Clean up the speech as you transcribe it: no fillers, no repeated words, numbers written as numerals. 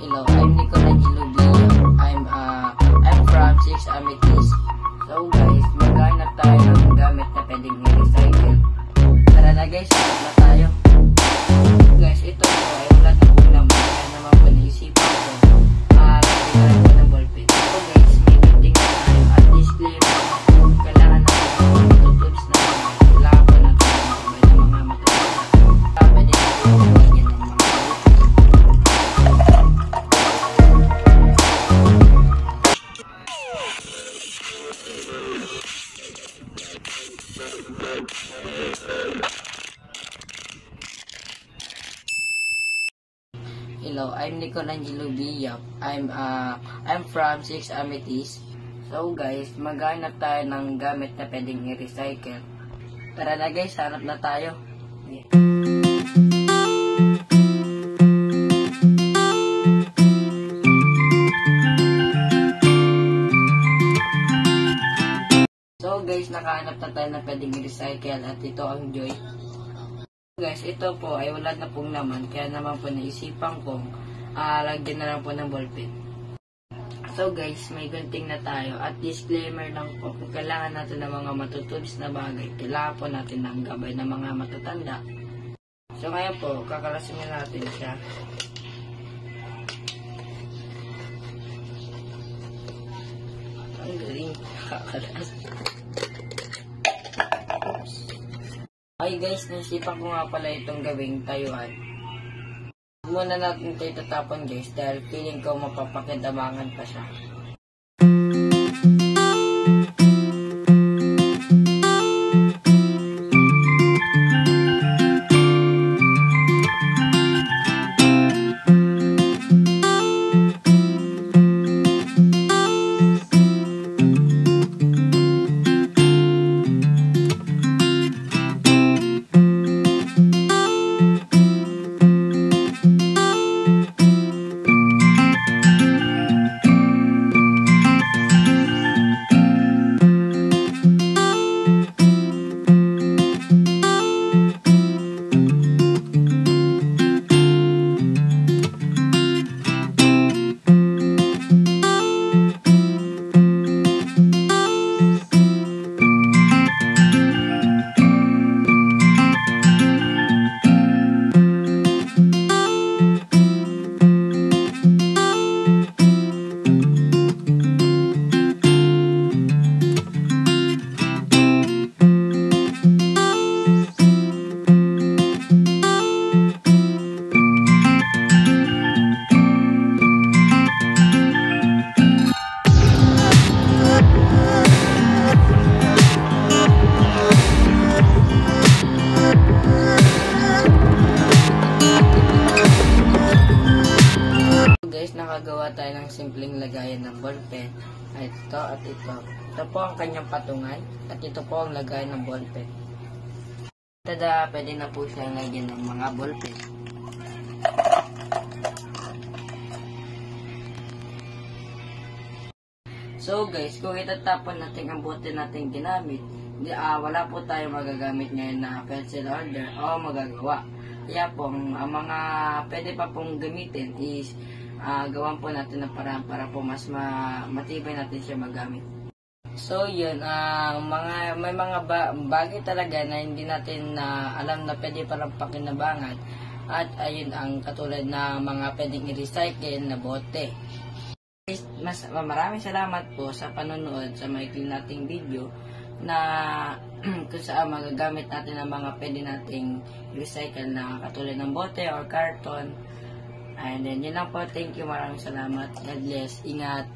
Hello, I'm Nicolangelo Villa. I'm from 6 Amethyst. So guys, maghanap tayo ng gamit na pwedeng i-recycle. Tara na guys, hanap na tayo. Guys, ito po ay wala na po naman. Kaya naman po naisipan ko. Lagyan ko ng ballpen. So guys, may meeting na tayo. At disclaimer, kailangan natin ang mga matutubs na mga kailangan natin ng mga matutubs na pwede natin yung mga Hello, I'm Nicolangelo Villa. I'm from 6 Amethyst. So guys, maghanap tayo ng gamit na pwedeng i-recycle. Tara na guys, hanap na tayo. So guys, nakahanap na tayo na pwedeng i-recycle at ito ang Joy. Guys, ito po ay wala na pong naman, kaya naman po naisipan kong lagyan na lang po ng ballpen. So guys, may gunting na tayo at disclaimer lang po, kung kailangan natin ng mga matutubis na bagay, kailangan po natin ng gabay ng mga matatanda. So ngayon po, kakalasin na natin siya. Ang galing, kakalas. Ay guys, naisipan ko nga pala itong gawing tayuan. Huwag muna natin ito itatapon guys, dahil feeling ko mapapakindamangan pa siya. Nakagawa tayo ng simpleng lagayan ng ballpen. At ito at ito. Ito po ang kanyang patungan at ito po ang lagayan ng ballpen. Tada, pwede na po siyang lagyan ng mga ballpen. So guys, kung itatapon natin ang bote natin ginamit, wala po tayo magagamit ngayon na pencil holder o magagawa. Kaya po, ang mga pwede pa pong gamitin is gawan po natin ng paraan para po mas matibay natin siya magamit. So yun, may mga bagay talaga na hindi natin alam na pwede palang pakinabangan. At ayun ang katulad na mga pwedeng i-recycle na bote. Maraming salamat po sa panonood sa maikling nating video na kung saan magagamit natin ang mga pwede nating recycle na katulad ng bote or carton. And then yun lang po, thank you, maraming salamat, God bless, ingat.